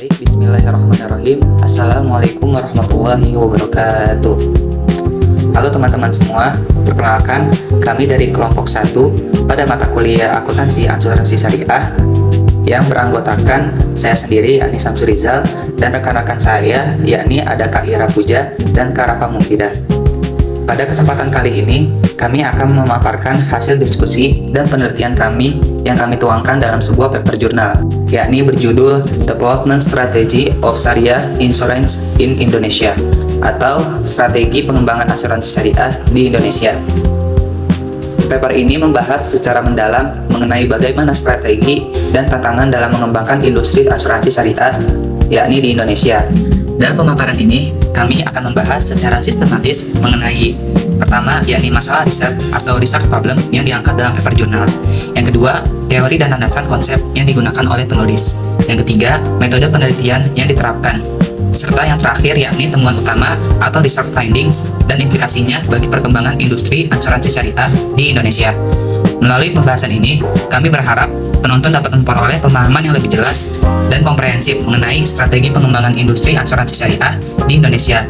Baik, bismillahirrahmanirrahim. Assalamualaikum warahmatullahi wabarakatuh. Halo teman-teman semua, perkenalkan kami dari kelompok 1 pada mata kuliah akuntansi asuransi syariah yang beranggotakan saya sendiri yakni Samsur Rizal dan rekan-rekan saya yakni ada Kak Ira Puja dan Kak Rafa Mufidah. Pada kesempatan kali ini, kami akan memaparkan hasil diskusi dan penelitian kami yang kami tuangkan dalam sebuah paper jurnal, yakni berjudul Development Strategy of Sharia Insurance in Indonesia, atau Strategi Pengembangan Asuransi Syariah di Indonesia. Paper ini membahas secara mendalam mengenai bagaimana strategi dan tantangan dalam mengembangkan industri asuransi syariah, yakni di Indonesia. Dalam pemaparan ini, kami akan membahas secara sistematis mengenai pertama, yakni masalah riset atau research problem yang diangkat dalam paper jurnal. Yang kedua, teori dan landasan konsep yang digunakan oleh penulis. Yang ketiga, metode penelitian yang diterapkan. Serta yang terakhir, yakni temuan utama atau research findings dan implikasinya bagi perkembangan industri asuransi syariah di Indonesia. Melalui pembahasan ini, kami berharap penonton dapat memperoleh pemahaman yang lebih jelas dan komprehensif mengenai strategi pengembangan industri asuransi syariah di Indonesia.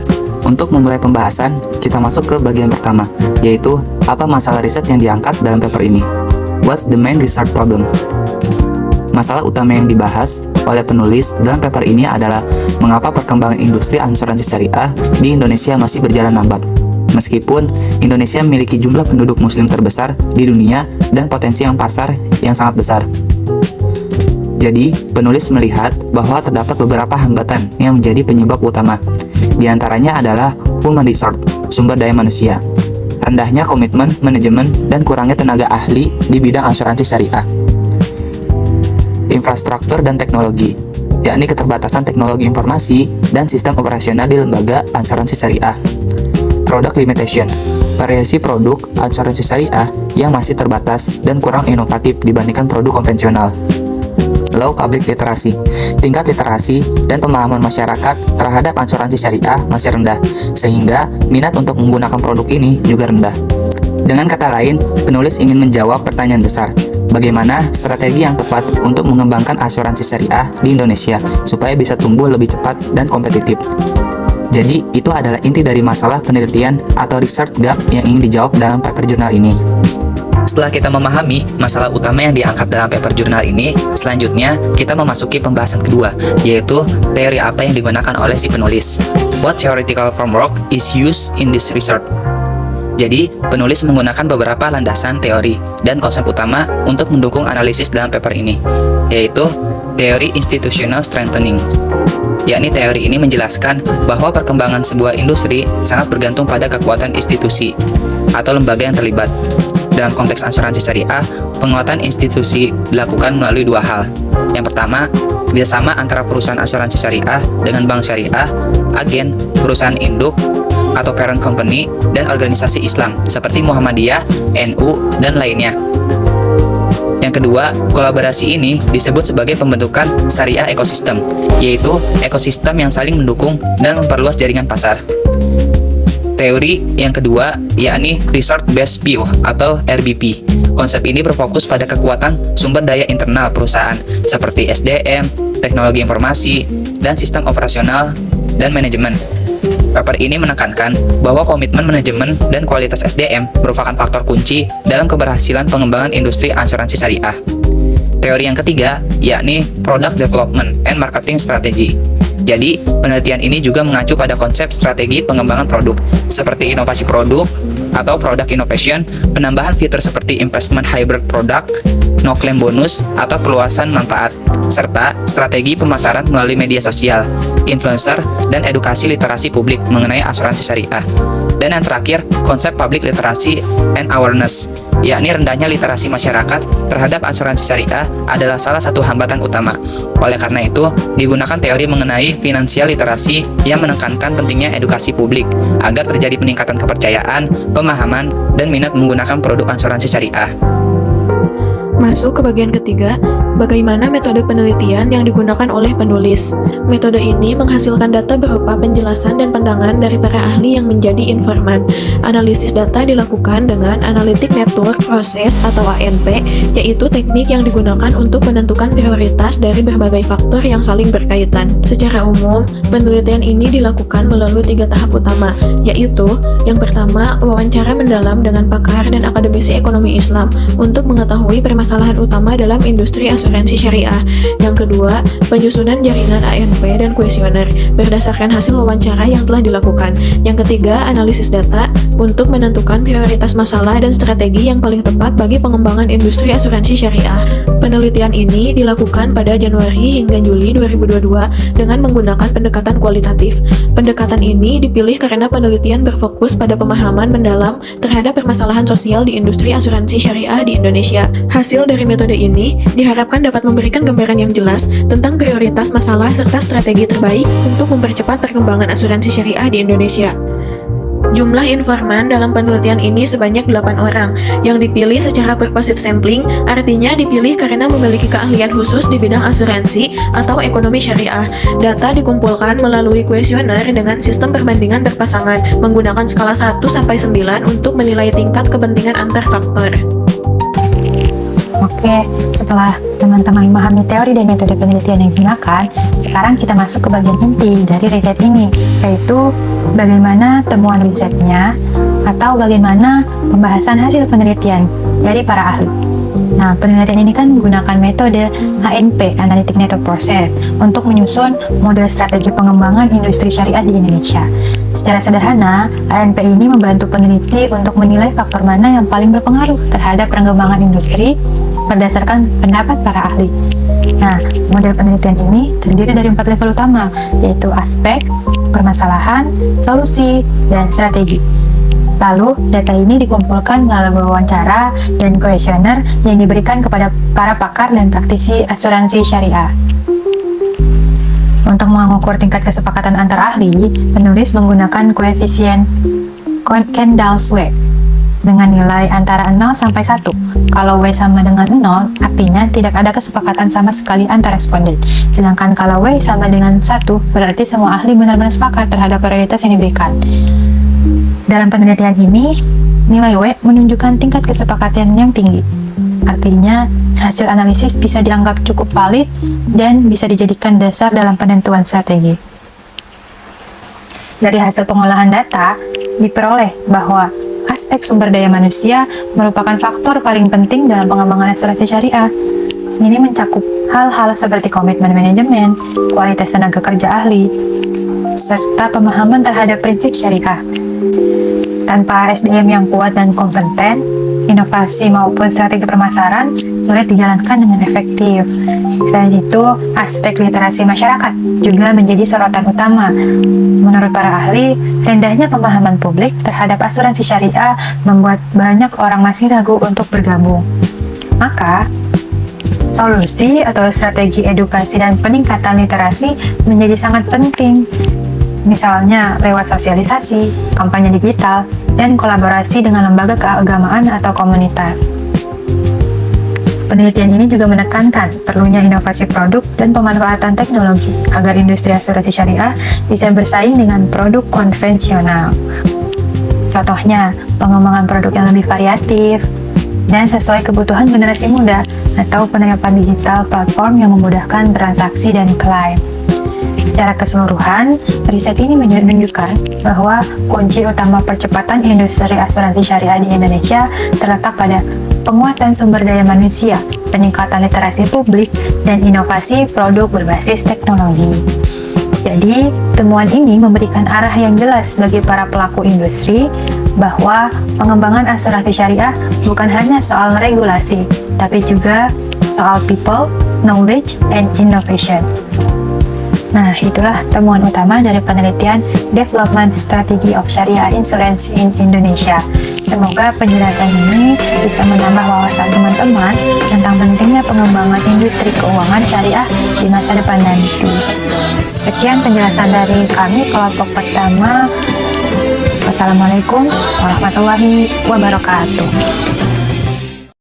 Untuk memulai pembahasan, kita masuk ke bagian pertama, yaitu apa masalah riset yang diangkat dalam paper ini. What's the main research problem? Masalah utama yang dibahas oleh penulis dalam paper ini adalah mengapa perkembangan industri asuransi syariah di Indonesia masih berjalan lambat. Meskipun Indonesia memiliki jumlah penduduk muslim terbesar di dunia dan potensi pasar yang sangat besar. Jadi, penulis melihat bahwa terdapat beberapa hambatan yang menjadi penyebab utama. Di antaranya adalah human resource, sumber daya manusia, rendahnya komitmen manajemen, dan kurangnya tenaga ahli di bidang asuransi syariah. Infrastruktur dan teknologi, yakni keterbatasan teknologi informasi dan sistem operasional di lembaga asuransi syariah. Product limitation, variasi produk asuransi syariah yang masih terbatas dan kurang inovatif dibandingkan produk konvensional. Low public literacy, tingkat literasi dan pemahaman masyarakat terhadap asuransi syariah masih rendah, sehingga minat untuk menggunakan produk ini juga rendah. Dengan kata lain, penulis ingin menjawab pertanyaan besar, bagaimana strategi yang tepat untuk mengembangkan asuransi syariah di Indonesia supaya bisa tumbuh lebih cepat dan kompetitif. Jadi, itu adalah inti dari masalah penelitian atau research gap yang ingin dijawab dalam paper jurnal ini. Setelah kita memahami masalah utama yang diangkat dalam paper jurnal ini, selanjutnya kita memasuki pembahasan kedua, yaitu teori apa yang digunakan oleh si penulis. What theoretical framework is used in this research? Jadi, penulis menggunakan beberapa landasan teori dan konsep utama untuk mendukung analisis dalam paper ini, yaitu teori institutional strengthening. Yakni teori ini menjelaskan bahwa perkembangan sebuah industri sangat bergantung pada kekuatan institusi atau lembaga yang terlibat. Dalam konteks asuransi syariah, penguatan institusi dilakukan melalui dua hal. Yang pertama, kerjasama antara perusahaan asuransi syariah dengan bank syariah, agen, perusahaan induk, atau parent company, dan organisasi Islam seperti Muhammadiyah, NU, dan lainnya. Yang kedua, kolaborasi ini disebut sebagai pembentukan syariah ekosistem, yaitu ekosistem yang saling mendukung dan memperluas jaringan pasar. Teori yang kedua, yakni Research Based View atau RBP. Konsep ini berfokus pada kekuatan sumber daya internal perusahaan seperti SDM, teknologi informasi, dan sistem operasional dan manajemen. Paper ini menekankan bahwa komitmen manajemen dan kualitas SDM merupakan faktor kunci dalam keberhasilan pengembangan industri asuransi syariah. Teori yang ketiga, yakni Product Development and Marketing Strategy. Jadi, penelitian ini juga mengacu pada konsep strategi pengembangan produk, seperti inovasi produk atau product innovation, penambahan fitur seperti investment hybrid product, no claim bonus, atau perluasan manfaat, serta strategi pemasaran melalui media sosial, influencer, dan edukasi literasi publik mengenai asuransi syariah. Dan yang terakhir, konsep public literacy and awareness, yakni rendahnya literasi masyarakat terhadap asuransi syariah adalah salah satu hambatan utama. Oleh karena itu, digunakan teori mengenai finansial literasi yang menekankan pentingnya edukasi publik agar terjadi peningkatan kepercayaan, pemahaman, dan minat menggunakan produk asuransi syariah. Masuk ke bagian ketiga, bagaimana metode penelitian yang digunakan oleh penulis. Metode ini menghasilkan data berupa penjelasan dan pandangan dari para ahli yang menjadi informan. Analisis data dilakukan dengan Analytic Network Process atau ANP, yaitu teknik yang digunakan untuk menentukan prioritas dari berbagai faktor yang saling berkaitan. Secara umum, penelitian ini dilakukan melalui 3 tahap utama, yaitu yang pertama, wawancara mendalam dengan pakar dan akademisi ekonomi Islam untuk mengetahui permasalahan utama dalam industri asuransi syariah. Yang kedua, penyusunan jaringan ANP dan kuesioner berdasarkan hasil wawancara yang telah dilakukan. Yang ketiga, analisis data untuk menentukan prioritas masalah dan strategi yang paling tepat bagi pengembangan industri asuransi syariah. Penelitian ini dilakukan pada Januari hingga Juli 2022 dengan menggunakan pendekatan kualitatif. Pendekatan ini dipilih karena penelitian berfokus pada pemahaman mendalam terhadap permasalahan sosial di industri asuransi syariah di Indonesia. Hasil dari metode ini diharapkan dapat memberikan gambaran yang jelas tentang prioritas masalah serta strategi terbaik untuk mempercepat perkembangan asuransi syariah di Indonesia. Jumlah informan dalam penelitian ini sebanyak 8 orang, yang dipilih secara purposive sampling, artinya dipilih karena memiliki keahlian khusus di bidang asuransi atau ekonomi syariah. Data dikumpulkan melalui kuesioner dengan sistem perbandingan berpasangan, menggunakan skala 1-9 untuk menilai tingkat kepentingan antar faktor. Oke, setelah teman-teman memahami teori dan metode penelitian yang digunakan, sekarang kita masuk ke bagian inti dari riset ini, yaitu bagaimana temuan risetnya atau bagaimana pembahasan hasil penelitian dari para ahli. Nah, penelitian ini kan menggunakan metode ANP, Analytic Network Process, untuk menyusun model strategi pengembangan industri syariah di Indonesia. Secara sederhana, ANP ini membantu peneliti untuk menilai faktor mana yang paling berpengaruh terhadap pengembangan industri berdasarkan pendapat para ahli. Nah, model penelitian ini terdiri dari 4 level utama, yaitu aspek, permasalahan, solusi, dan strategi. Lalu, data ini dikumpulkan melalui wawancara dan kuesioner yang diberikan kepada para pakar dan praktisi asuransi syariah. Untuk mengukur tingkat kesepakatan antar ahli, penulis menggunakan koefisien Kendall-Swain dengan nilai antara 0 sampai 1. Kalau W sama dengan 0, artinya tidak ada kesepakatan sama sekali antar responden. Sedangkan kalau W sama dengan 1, berarti semua ahli benar-benar sepakat terhadap prioritas yang diberikan. Dalam penelitian ini, nilai W menunjukkan tingkat kesepakatan yang tinggi. Artinya, hasil analisis bisa dianggap cukup valid dan bisa dijadikan dasar dalam penentuan strategi. Dari hasil pengolahan data, diperoleh bahwa aspek sumber daya manusia merupakan faktor paling penting dalam pengembangan asuransi syariah. Ini mencakup hal-hal seperti komitmen manajemen, kualitas tenaga kerja ahli, serta pemahaman terhadap prinsip syariah. Tanpa SDM yang kuat dan kompeten, inovasi maupun strategi pemasaran sulit dijalankan dengan efektif. Selain itu, aspek literasi masyarakat juga menjadi sorotan utama. Menurut para ahli, rendahnya pemahaman publik terhadap asuransi syariah membuat banyak orang masih ragu untuk bergabung. Maka, solusi atau strategi edukasi dan peningkatan literasi menjadi sangat penting. Misalnya lewat sosialisasi, kampanye digital, dan kolaborasi dengan lembaga keagamaan atau komunitas. Penelitian ini juga menekankan perlunya inovasi produk dan pemanfaatan teknologi agar industri asuransi syariah bisa bersaing dengan produk konvensional. Contohnya, pengembangan produk yang lebih variatif dan sesuai kebutuhan generasi muda atau penerapan digital platform yang memudahkan transaksi dan klaim. Secara keseluruhan, riset ini menunjukkan bahwa kunci utama percepatan industri asuransi syariah di Indonesia terletak pada penguatan sumber daya manusia, peningkatan literasi publik, dan inovasi produk berbasis teknologi. Jadi, temuan ini memberikan arah yang jelas bagi para pelaku industri bahwa pengembangan asuransi syariah bukan hanya soal regulasi, tapi juga soal people, knowledge, and innovation. Nah, itulah temuan utama dari penelitian Development Strategy of Sharia Insurance in Indonesia. Semoga penjelasan ini bisa menambah wawasan teman-teman tentang pentingnya pengembangan industri keuangan syariah di masa depan nanti. Sekian penjelasan dari kami kelompok pertama. Wassalamualaikum warahmatullahi wabarakatuh.